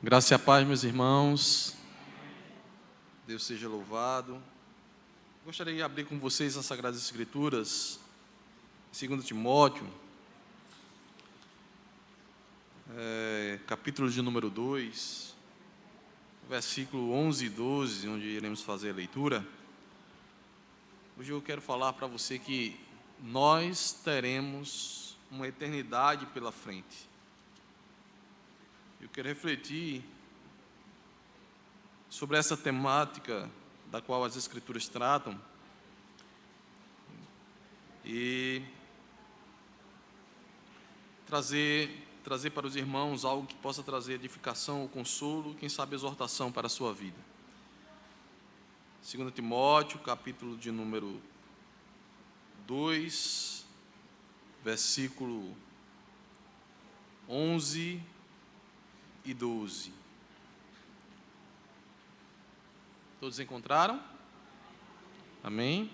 Graça e a paz, meus irmãos. Deus seja louvado. Gostaria de abrir com vocês as Sagradas Escrituras, 2 Timóteo, capítulo de número 2, versículo 11 e 12, onde iremos fazer a leitura. Hoje eu quero falar para você que nós teremos uma eternidade pela frente. Eu quero refletir sobre essa temática da qual as Escrituras tratam e trazer para os irmãos algo que possa trazer edificação, ou consolo, quem sabe exortação para a sua vida. 2 Timóteo, capítulo de número 2, versículo 11 e 12. Todos encontraram? Amém?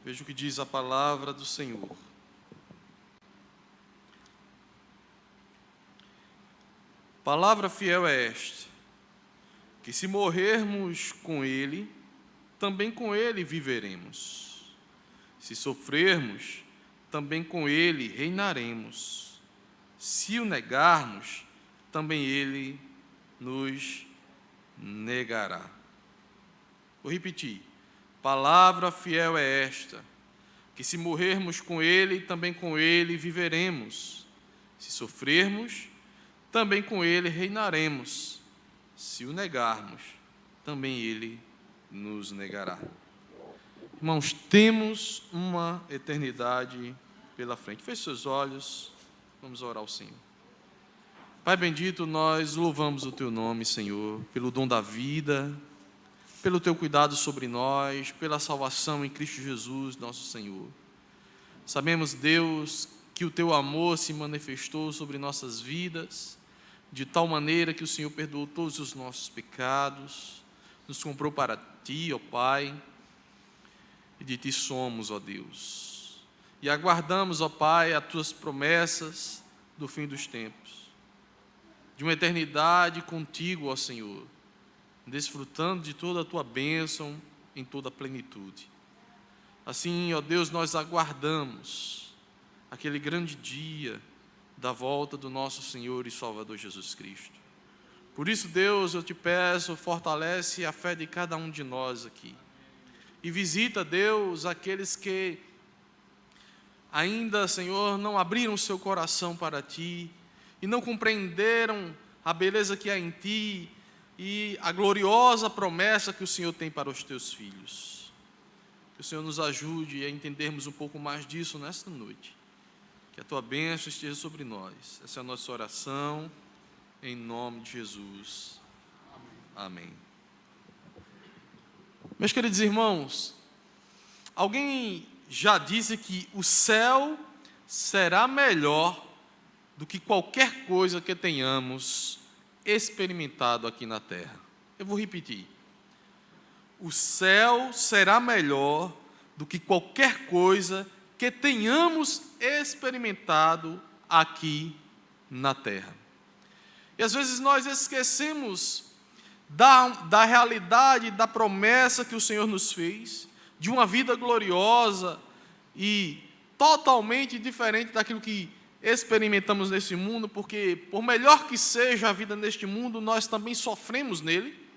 Veja o que diz a palavra do Senhor. Palavra fiel é esta: que se morrermos com Ele, também com Ele viveremos. Se sofrermos, também com Ele reinaremos. Se o negarmos, também Ele nos negará. Vou repetir. Palavra fiel é esta: que se morrermos com Ele, também com Ele viveremos. Se sofrermos, também com Ele reinaremos. Se o negarmos, também Ele nos negará. Irmãos, temos uma eternidade pela frente. Feche seus olhos, vamos orar ao Senhor. Pai bendito, nós louvamos o Teu nome, Senhor, pelo dom da vida, pelo Teu cuidado sobre nós, pela salvação em Cristo Jesus, nosso Senhor. Sabemos, Deus, que o Teu amor se manifestou sobre nossas vidas, de tal maneira que o Senhor perdoou todos os nossos pecados, nos comprou para Ti, ó Pai, e de Ti somos, ó Deus. E aguardamos, ó Pai, as Tuas promessas do fim dos tempos, de uma eternidade contigo, ó Senhor, desfrutando de toda a Tua bênção em toda a plenitude. Assim, ó Deus, nós aguardamos aquele grande dia da volta do nosso Senhor e Salvador Jesus Cristo. Por isso, Deus, eu Te peço, fortalece a fé de cada um de nós aqui. E visita, Deus, aqueles que ainda, Senhor, não abriram seu coração para Ti e não compreenderam a beleza que há em Ti e a gloriosa promessa que o Senhor tem para os Teus filhos. Que o Senhor nos ajude a entendermos um pouco mais disso nesta noite. Que a Tua bênção esteja sobre nós. Essa é a nossa oração, em nome de Jesus. Amém. Meus queridos irmãos, alguém já disse que o céu será melhor do que qualquer coisa que tenhamos experimentado aqui na terra. Eu vou repetir. O céu será melhor do que qualquer coisa que tenhamos experimentado aqui na terra. E às vezes nós esquecemos da realidade, da promessa que o Senhor nos fez, de uma vida gloriosa e totalmente diferente daquilo que experimentamos nesse mundo, porque por melhor que seja a vida neste mundo, nós também sofremos nele,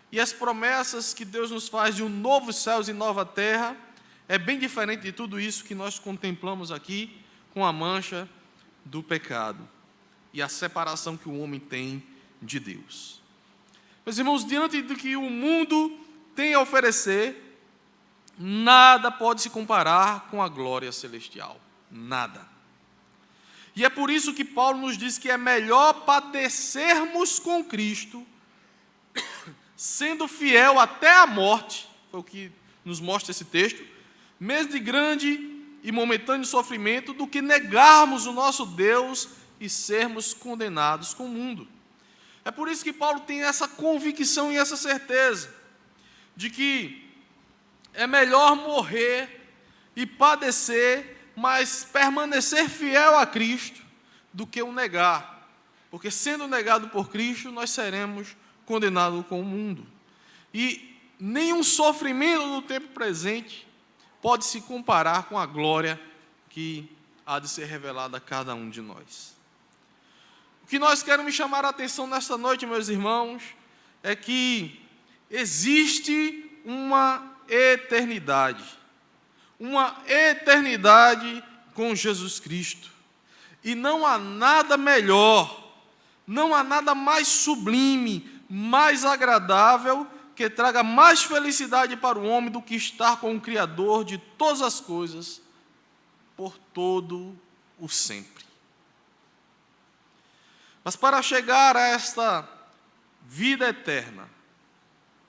e as promessas que Deus nos faz de um novo céus e nova terra, é bem diferente de tudo isso que nós contemplamos aqui, com a mancha do pecado, e a separação que o homem tem de Deus. Meus irmãos, diante do que o mundo tem a oferecer, nada pode se comparar com a glória celestial. Nada. E é por isso que Paulo nos diz que é melhor padecermos com Cristo, sendo fiel até a morte, foi o que nos mostra esse texto, mesmo de grande e momentâneo sofrimento, do que negarmos o nosso Deus e sermos condenados com o mundo. É por isso que Paulo tem essa convicção e essa certeza de que é melhor morrer e padecer mais permanecer fiel a Cristo do que o negar. Porque sendo negado por Cristo, nós seremos condenados com o mundo. E nenhum sofrimento no tempo presente pode se comparar com a glória que há de ser revelada a cada um de nós. O que nós queremos chamar a atenção nesta noite, meus irmãos, é que existe uma eternidade com Jesus Cristo. E não há nada melhor, não há nada mais sublime, mais agradável, que traga mais felicidade para o homem do que estar com o Criador de todas as coisas, por todo o sempre. Mas para chegar a esta vida eterna,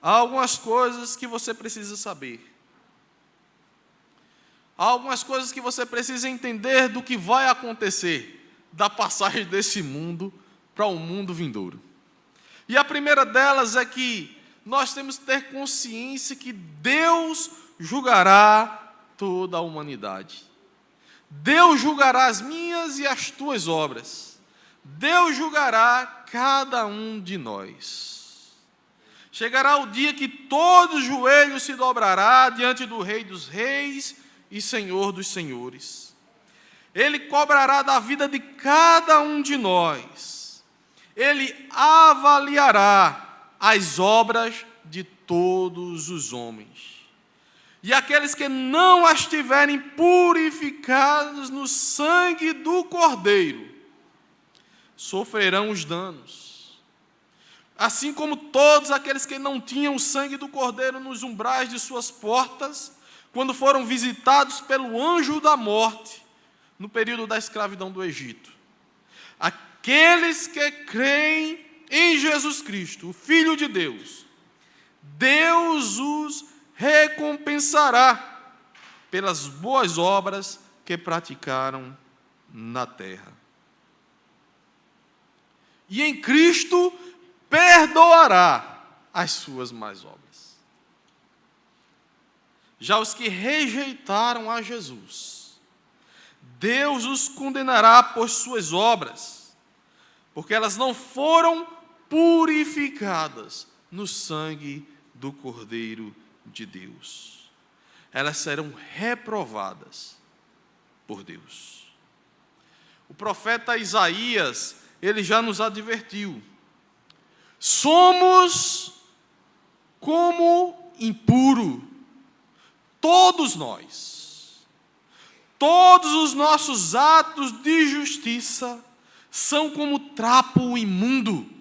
há algumas coisas que você precisa saber. Há algumas coisas que você precisa entender do que vai acontecer da passagem desse mundo para o mundo vindouro. E a primeira delas é que nós temos que ter consciência que Deus julgará toda a humanidade. Deus julgará as minhas e as tuas obras. Deus julgará cada um de nós. Chegará o dia que todo os joelhos se dobrará diante do Rei dos Reis e Senhor dos Senhores. Ele cobrará da vida de cada um de nós. Ele avaliará as obras de todos os homens. E aqueles que não as tiverem purificadas no sangue do Cordeiro sofrerão os danos. Assim como todos aqueles que não tinham o sangue do Cordeiro nos umbrais de suas portas, quando foram visitados pelo anjo da morte, no período da escravidão do Egito. Aqueles que creem em Jesus Cristo, o Filho de Deus, Deus os recompensará pelas boas obras que praticaram na terra. E em Cristo perdoará as suas más obras. Já os que rejeitaram a Jesus, Deus os condenará por suas obras, porque elas não foram purificadas no sangue do Cordeiro de Deus. Elas serão reprovadas por Deus. O profeta Isaías, ele já nos advertiu: somos como impuro, todos nós. Todos os nossos atos de justiça são como trapo imundo.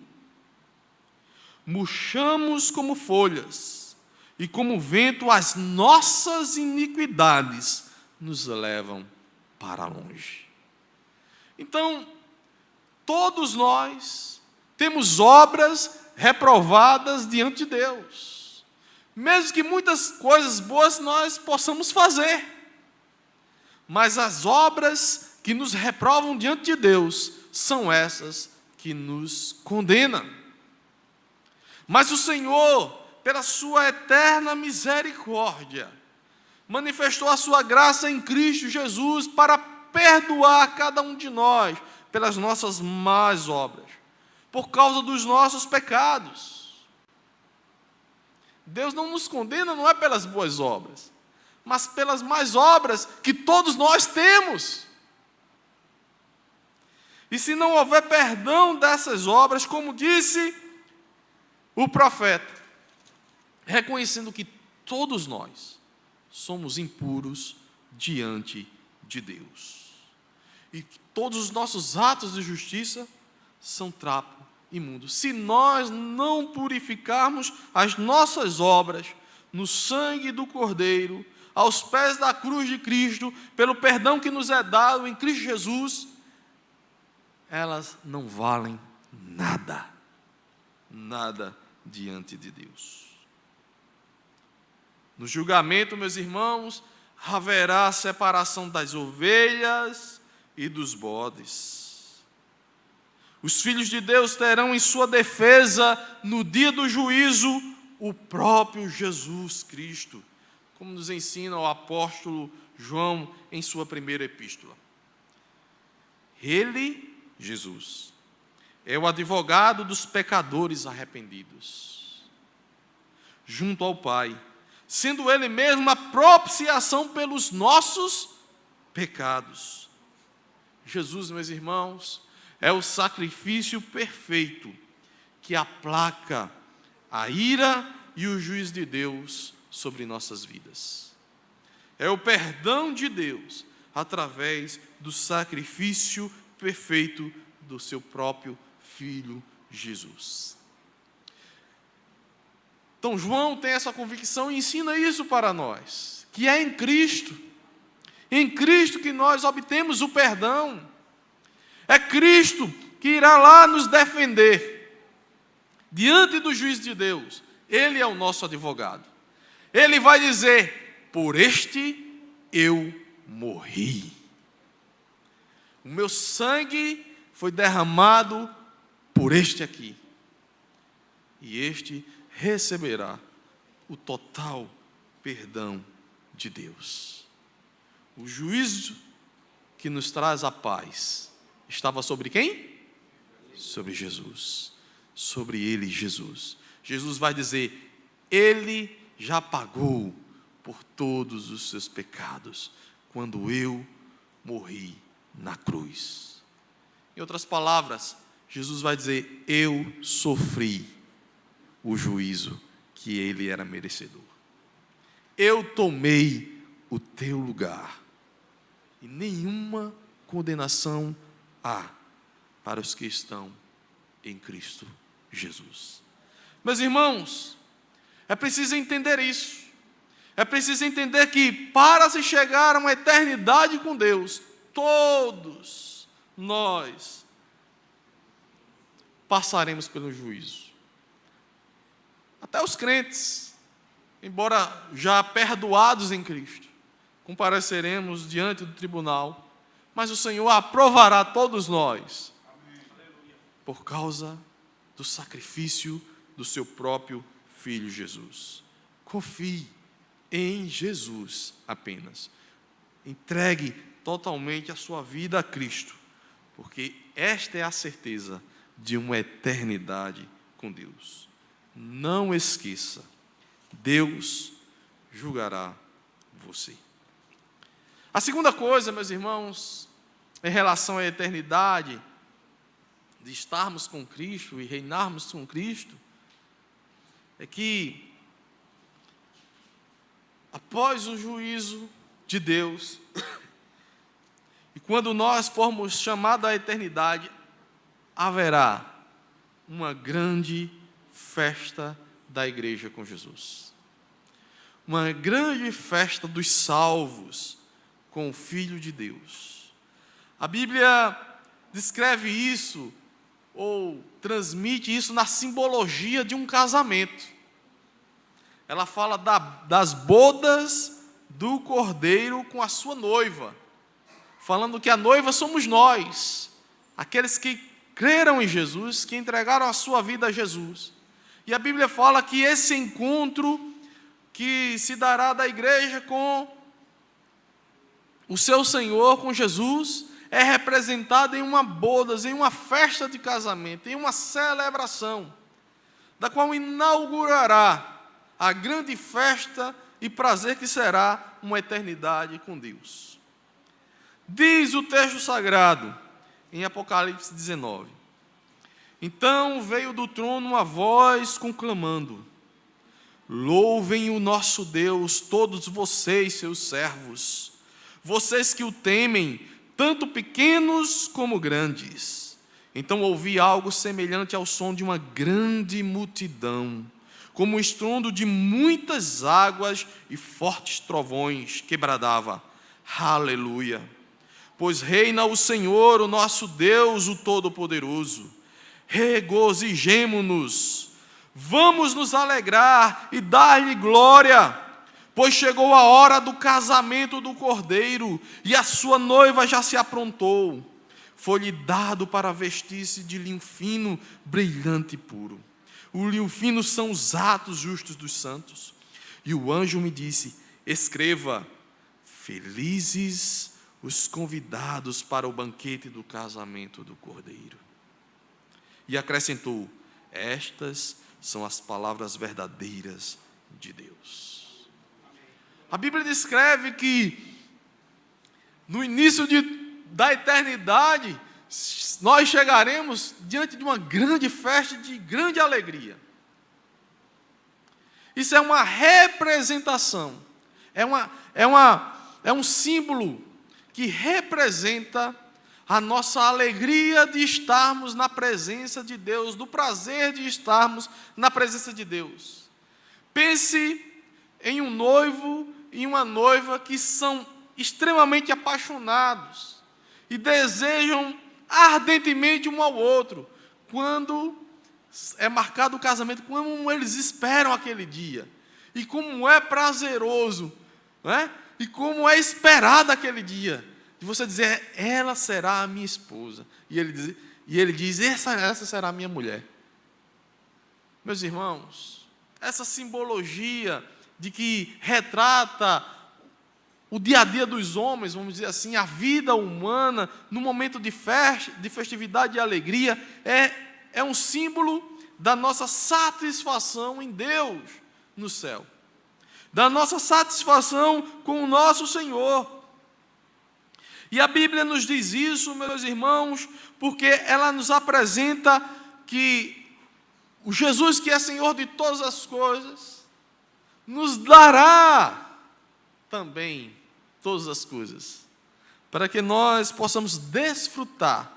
Murchamos como folhas, e como vento as nossas iniquidades nos levam para longe. Então, todos nós temos obras reprovadas diante de Deus. Mesmo que muitas coisas boas nós possamos fazer, mas as obras que nos reprovam diante de Deus são essas que nos condenam. Mas o Senhor, pela sua eterna misericórdia, manifestou a sua graça em Cristo Jesus para perdoar cada um de nós pelas nossas más obras, por causa dos nossos pecados. Deus não nos condena, não é pelas boas obras, mas pelas más obras que todos nós temos. E se não houver perdão dessas obras, como disse o profeta, reconhecendo que todos nós somos impuros diante de Deus, e que todos os nossos atos de justiça são trapo imundo. Se nós não purificarmos as nossas obras no sangue do Cordeiro, aos pés da cruz de Cristo, pelo perdão que nos é dado em Cristo Jesus, elas não valem nada, nada diante de Deus. No julgamento, meus irmãos, haverá separação das ovelhas e dos bodes. Os filhos de Deus terão em sua defesa, no dia do juízo, o próprio Jesus Cristo, como nos ensina o apóstolo João em sua primeira epístola. Ele, Jesus, é o advogado dos pecadores arrependidos, junto ao Pai, sendo Ele mesmo a propiciação pelos nossos pecados. Jesus, meus irmãos, é o sacrifício perfeito que aplaca a ira e o juízo de Deus sobre nossas vidas. É o perdão de Deus através do sacrifício perfeito do seu próprio Filho Jesus. Então João tem essa convicção e ensina isso para nós, que é em Cristo que nós obtemos o perdão. É Cristo que irá lá nos defender diante do juízo de Deus. Ele é o nosso advogado. Ele vai dizer: por este eu morri. O meu sangue foi derramado por este aqui. E este receberá o total perdão de Deus. O juízo que nos traz a paz estava sobre quem? Sobre Jesus. Sobre ele, Jesus. Jesus vai dizer: ele já pagou por todos os seus pecados quando eu morri na cruz. Em outras palavras, Jesus vai dizer: eu sofri o juízo que ele era merecedor. Eu tomei o teu lugar. E nenhuma condenação há para os que estão em Cristo Jesus. Meus irmãos, é preciso entender isso. É preciso entender que para se chegar a uma eternidade com Deus, todos nós passaremos pelo juízo. Até os crentes, embora já perdoados em Cristo, compareceremos diante do tribunal, mas o Senhor aprovará todos nós, por causa do sacrifício do seu próprio Filho Jesus. Confie em Jesus apenas. Entregue totalmente a sua vida a Cristo, porque esta é a certeza de uma eternidade com Deus. Não esqueça, Deus julgará você. A segunda coisa, meus irmãos, em relação à eternidade, de estarmos com Cristo e reinarmos com Cristo, é que após o juízo de Deus, e quando nós formos chamados à eternidade, haverá uma grande festa da igreja com Jesus. Uma grande festa dos salvos com o Filho de Deus. A Bíblia descreve isso, ou transmite isso na simbologia de um casamento. Ela fala das bodas do Cordeiro com a sua noiva, falando que a noiva somos nós, aqueles que creram em Jesus, que entregaram a sua vida a Jesus. E a Bíblia fala que esse encontro que se dará da igreja com o seu Senhor, com Jesus, é representado em uma boda, em uma festa de casamento, em uma celebração, da qual inaugurará a grande festa e prazer que será uma eternidade com Deus. Diz o texto sagrado, em Apocalipse 19: então veio do trono uma voz conclamando: louvem o nosso Deus, todos vocês, seus servos, vocês que o temem, tanto pequenos como grandes. Então ouvi algo semelhante ao som de uma grande multidão, como o estrondo de muitas águas e fortes trovões, que bradava: aleluia! Pois reina o Senhor, o nosso Deus, o Todo-Poderoso. Regozijemo-nos, vamos nos alegrar e dar-lhe glória, pois chegou a hora do casamento do Cordeiro, e a sua noiva já se aprontou. Foi-lhe dado para vestir-se de linho fino, brilhante e puro. O linho fino são os atos justos dos santos. E o anjo me disse: escreva, Felizes os convidados para o banquete do casamento do Cordeiro. E acrescentou: estas são as palavras verdadeiras de Deus. A Bíblia descreve que no início da eternidade nós chegaremos diante de uma grande festa de grande alegria. Isso é uma representação, é um símbolo que representa a nossa alegria de estarmos na presença de Deus, do prazer de estarmos na presença de Deus. Pense em um noivo e uma noiva que são extremamente apaixonados e desejam ardentemente um ao outro. Quando é marcado o casamento, como eles esperam aquele dia, e como é prazeroso, né? E como é esperado aquele dia, de você dizer: ela será a minha esposa, e ele diz: essa será a minha mulher. Meus irmãos, essa simbologia de que retrata o dia a dia dos homens, vamos dizer assim, a vida humana, no momento de festividade e alegria, é um símbolo da nossa satisfação em Deus no céu, da nossa satisfação com o nosso Senhor. E a Bíblia nos diz isso, meus irmãos, porque ela nos apresenta que o Jesus, que é Senhor de todas as coisas, nos dará também todas as coisas, para que nós possamos desfrutar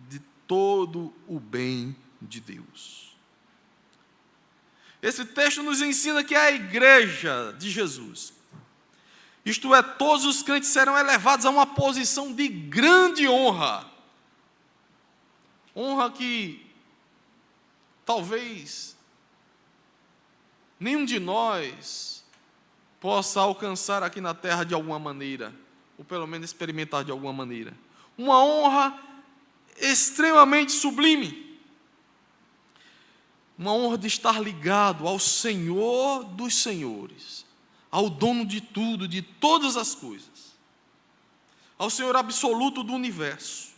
de todo o bem de Deus. Esse texto nos ensina que é a igreja de Jesus, isto é, todos os crentes serão elevados a uma posição de grande honra, honra que talvez nenhum de nós possa alcançar aqui na terra de alguma maneira, ou pelo menos experimentar de alguma maneira. Uma honra extremamente sublime, uma honra de estar ligado ao Senhor dos senhores, ao dono de tudo, de todas as coisas, ao Senhor absoluto do universo,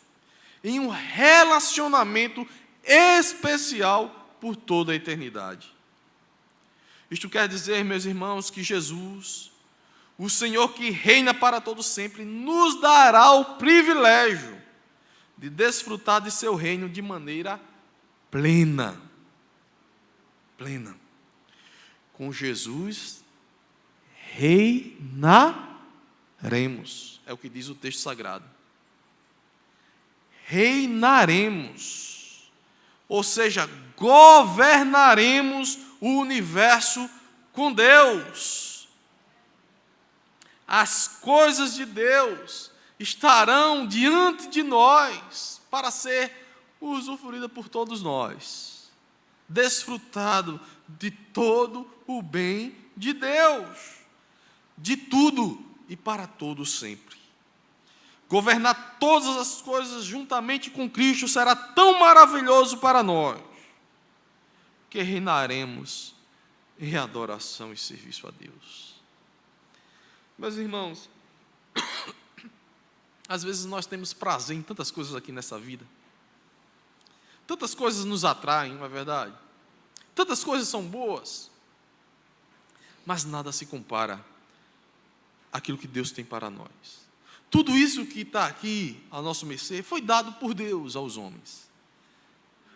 em um relacionamento especial por toda a eternidade. Isto quer dizer, meus irmãos, que Jesus, o Senhor que reina para todo sempre, nos dará o privilégio de desfrutar de seu reino de maneira plena. Plena. Com Jesus reinaremos, é o que diz o texto sagrado. Reinaremos, ou seja, governaremos o universo com Deus. As coisas de Deus estarão diante de nós para ser usufruída por todos nós, desfrutado de todo o bem de Deus, de tudo e para todos sempre. Governar todas as coisas juntamente com Cristo será tão maravilhoso para nós, que reinaremos em adoração e serviço a Deus. Meus irmãos, às vezes nós temos prazer em tantas coisas aqui nessa vida, tantas coisas nos atraem, não é verdade? Tantas coisas são boas, mas nada se compara àquilo que Deus tem para nós. Tudo isso que está aqui a nosso mercê foi dado por Deus aos homens,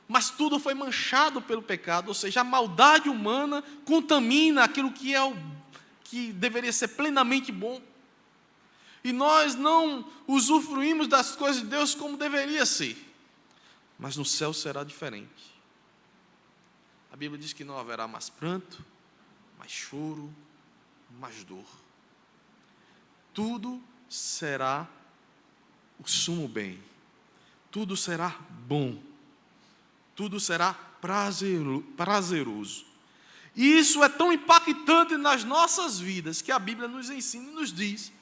mas tudo foi manchado pelo pecado, ou seja, a maldade humana contamina aquilo que deveria ser plenamente bom, e nós não usufruímos das coisas de Deus como deveria ser. Mas no céu será diferente. A Bíblia diz que não haverá mais pranto, mais choro, mais dor. Tudo será o sumo bem, tudo será bom, tudo será prazeroso. E isso é tão impactante nas nossas vidas, que a Bíblia nos ensina e nos diz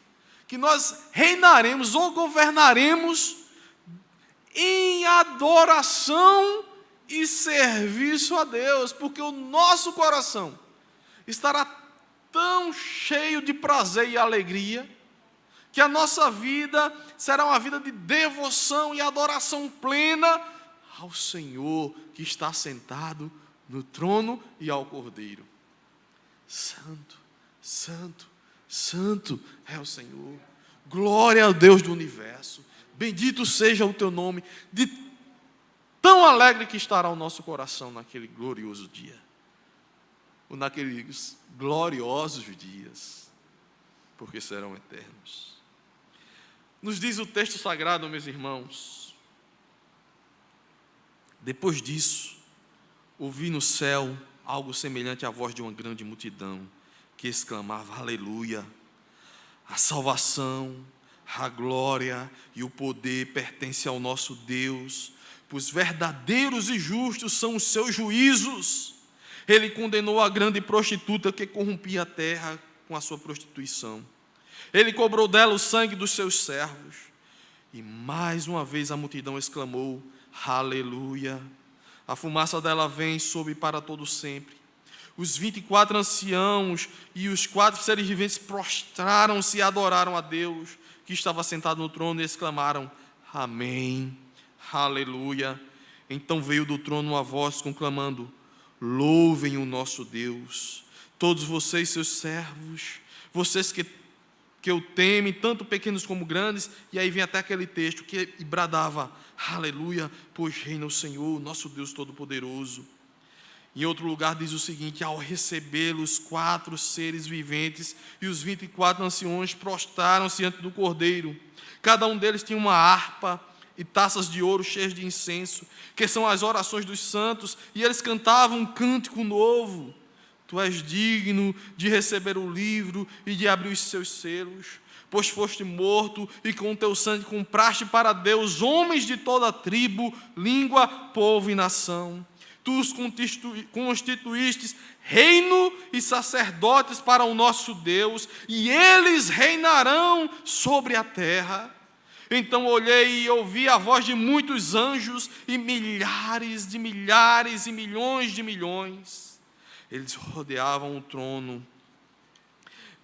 que nós reinaremos ou governaremos em adoração e serviço a Deus, porque o nosso coração estará tão cheio de prazer e alegria, que a nossa vida será uma vida de devoção e adoração plena ao Senhor que está sentado no trono e ao Cordeiro. Santo, santo, santo é o Senhor. Glória ao Deus do universo. Bendito seja o teu nome. De tão alegre que estará o nosso coração naquele glorioso dia. Ou naqueles gloriosos dias, porque serão eternos. Nos diz o texto sagrado, meus irmãos: depois disso, ouvi no céu algo semelhante à voz de uma grande multidão, que exclamava: aleluia! A salvação, a glória e o poder pertencem ao nosso Deus, pois verdadeiros e justos são os seus juízos. Ele condenou a grande prostituta que corrompia a terra com a sua prostituição. Ele cobrou dela o sangue dos seus servos. E mais uma vez a multidão exclamou: aleluia! A fumaça dela vem, sobe para todo sempre. Os 24 anciãos e os 4 seres viventes prostraram-se e adoraram a Deus, que estava sentado no trono, e exclamaram: amém, aleluia. Então veio do trono uma voz conclamando: louvem o nosso Deus, todos vocês, seus servos, vocês que o temem, tanto pequenos como grandes. E aí vem até aquele texto que bradava: aleluia, pois reina o Senhor, nosso Deus Todo-Poderoso. Em outro lugar diz o seguinte: ao recebê-lo, os 4 seres viventes e os 24 anciões prostraram-se diante do Cordeiro. Cada um deles tinha uma harpa e taças de ouro cheias de incenso, que são as orações dos santos, e eles cantavam um cântico novo: tu és digno de receber o livro e de abrir os seus selos, pois foste morto e com o teu sangue compraste para Deus homens de toda tribo, língua, povo e nação. Tu os constituístes reino e sacerdotes para o nosso Deus, e eles reinarão sobre a terra. Então olhei e ouvi a voz de muitos anjos, e milhares de milhares e milhões de milhões. Eles rodeavam o trono,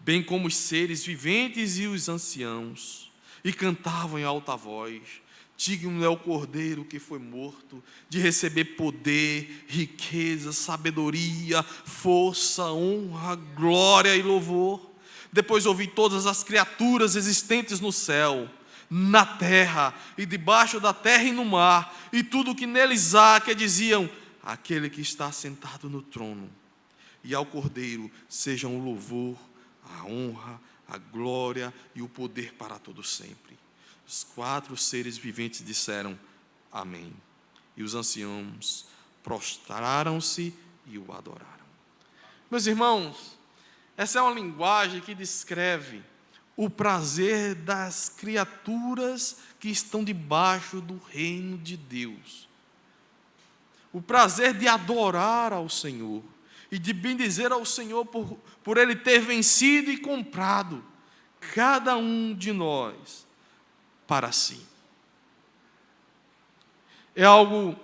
bem como os seres viventes e os anciãos, e cantavam em alta voz: digno é o Cordeiro que foi morto de receber poder, riqueza, sabedoria, força, honra, glória e louvor. Depois ouvi todas as criaturas existentes no céu, na terra e debaixo da terra e no mar, e tudo o que neles há, que diziam: aquele que está sentado no trono e ao Cordeiro sejam o louvor, a honra, a glória e o poder para todo sempre. Os 4 seres viventes disseram: amém. E os anciãos prostraram-se e o adoraram. Meus irmãos, essa é uma linguagem que descreve o prazer das criaturas que estão debaixo do reino de Deus. O prazer de adorar ao Senhor e de bendizer ao Senhor por Ele ter vencido e comprado cada um de nós para si. É algo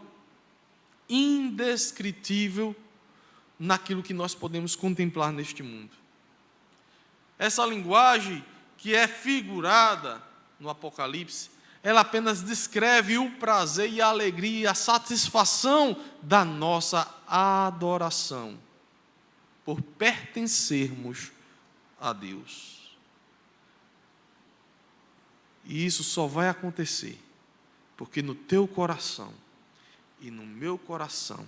indescritível naquilo que nós podemos contemplar neste mundo. Essa linguagem que é figurada no Apocalipse, ela apenas descreve o prazer e a alegria e a satisfação da nossa adoração por pertencermos a Deus. E isso só vai acontecer porque no teu coração e no meu coração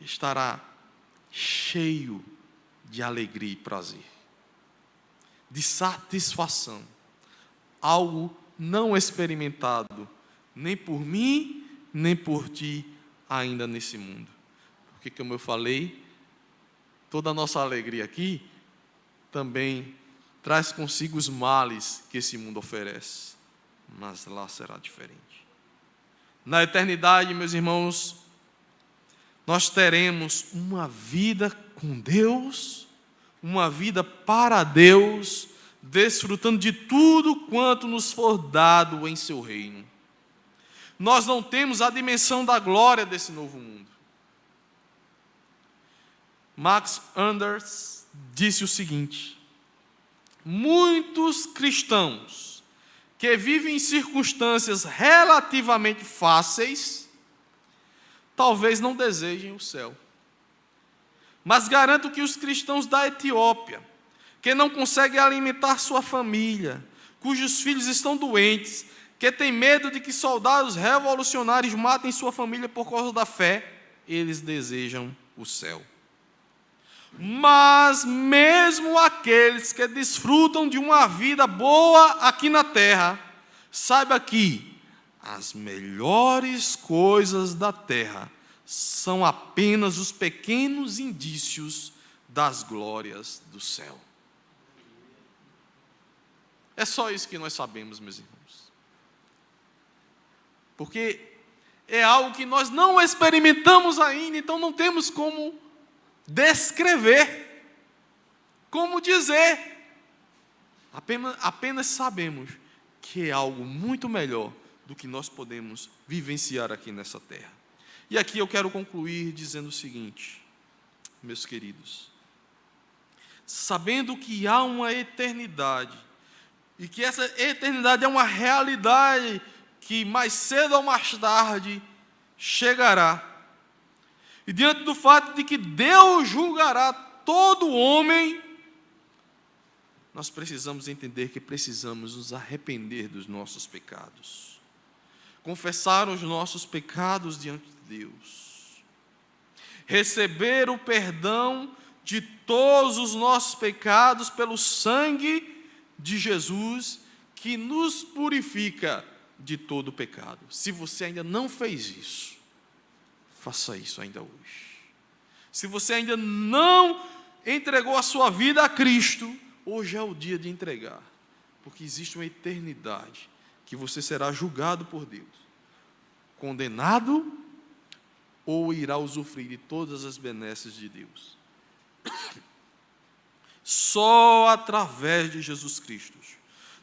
estará cheio de alegria e prazer, de satisfação, algo não experimentado nem por mim, nem por ti ainda nesse mundo. Porque, como eu falei, toda a nossa alegria aqui também traz consigo os males que esse mundo oferece, mas lá será diferente. Na eternidade, meus irmãos, nós teremos uma vida com Deus, uma vida para Deus, desfrutando de tudo quanto nos for dado em seu reino. Nós não temos a dimensão da glória desse novo mundo. Max Anders disse o seguinte: muitos cristãos que vivem em circunstâncias relativamente fáceis, talvez não desejem o céu. Mas garanto que os cristãos da Etiópia, que não conseguem alimentar sua família, cujos filhos estão doentes, que têm medo de que soldados revolucionários matem sua família por causa da fé, eles desejam o céu. Mas mesmo aqueles que desfrutam de uma vida boa aqui na terra, saiba que as melhores coisas da terra são apenas os pequenos indícios das glórias do céu. É só isso que nós sabemos, meus irmãos. Porque é algo que nós não experimentamos ainda, então não temos como descrever, como dizer. Apenas sabemos que é algo muito melhor do que nós podemos vivenciar aqui nessa terra. E aqui eu quero concluir dizendo o seguinte, meus queridos: sabendo que há uma eternidade, e que essa eternidade é uma realidade que mais cedo ou mais tarde chegará, e diante do fato de que Deus julgará todo homem, nós precisamos entender que precisamos nos arrepender dos nossos pecados, confessar os nossos pecados diante de Deus, receber o perdão de todos os nossos pecados pelo sangue de Jesus, que nos purifica de todo pecado. Se você ainda não fez isso, faça isso ainda hoje. Se você ainda não entregou a sua vida a Cristo, hoje é o dia de entregar, porque existe uma eternidade que você será julgado por Deus, condenado ou irá usufruir de todas as benesses de Deus. Só através de Jesus Cristo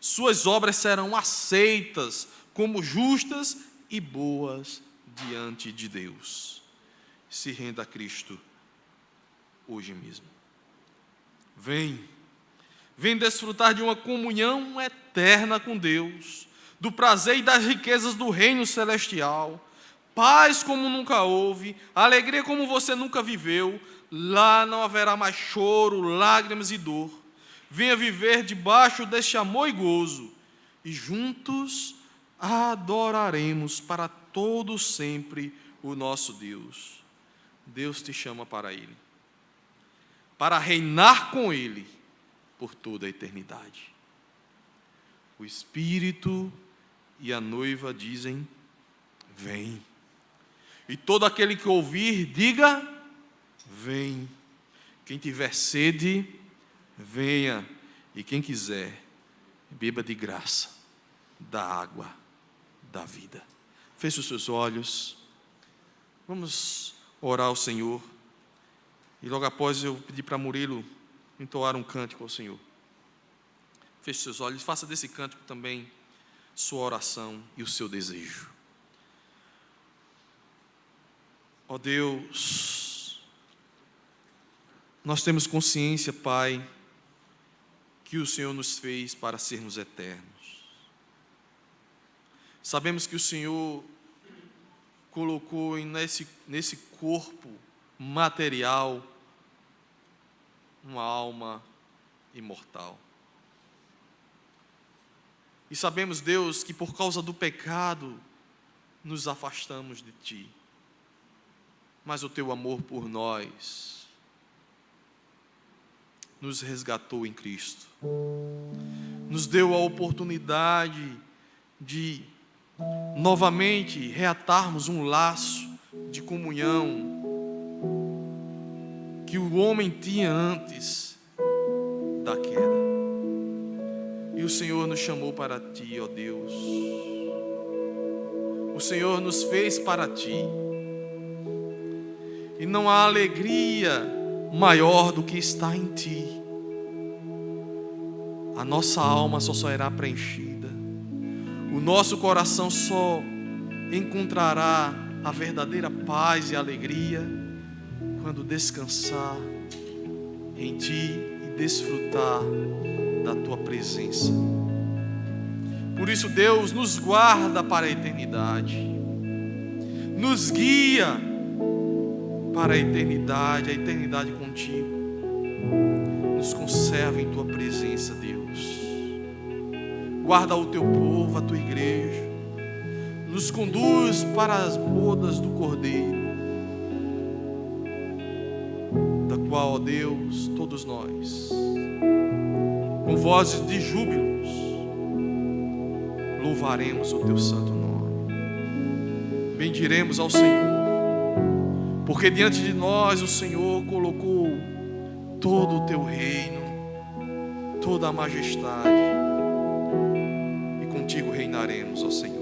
suas obras serão aceitas como justas e boas diante de Deus. Se renda a Cristo hoje mesmo. Vem desfrutar de uma comunhão eterna com Deus, do prazer e das riquezas do reino celestial, paz como nunca houve, alegria como você nunca viveu. Lá não haverá mais choro, lágrimas e dor. Venha viver debaixo deste amor e gozo, e juntos adoraremos para todo sempre o nosso Deus. Deus te chama para Ele, para reinar com Ele por toda a eternidade. O Espírito e a noiva dizem: vem. E todo aquele que ouvir, diga: vem. Quem tiver sede, venha. E quem quiser, beba de graça da água da vida. Feche os seus olhos. Vamos orar ao Senhor. E logo após eu pedir para Murilo entoar um cântico ao Senhor. Feche seus olhos, faça desse cântico também sua oração e o seu desejo. Ó Deus, nós temos consciência, Pai, que o Senhor nos fez para sermos eternos. Sabemos que o Senhor colocou nesse corpo material uma alma imortal. E sabemos, Deus, que por causa do pecado nos afastamos de Ti. Mas o Teu amor por nós nos resgatou em Cristo. Nos deu a oportunidade de novamente reatarmos um laço de comunhão que o homem tinha antes da queda. E o Senhor nos chamou para Ti, ó Deus. O Senhor nos fez para Ti. E não há alegria maior do que estar em Ti. A nossa alma só será preenchida. O nosso coração só encontrará a verdadeira paz e alegria quando descansar em Ti e desfrutar da tua presença. Por isso, Deus, nos guarda para a eternidade, nos guia para a eternidade contigo. Nos conserva em tua presença, Deus. Guarda o teu povo, a tua igreja. Nos conduz para as bodas do Cordeiro, da qual, ó Deus, todos nós, com vozes de júbilos, louvaremos o teu santo nome. Bendiremos ao Senhor, porque diante de nós o Senhor colocou todo o teu reino, toda a majestade, e contigo reinaremos, ó Senhor.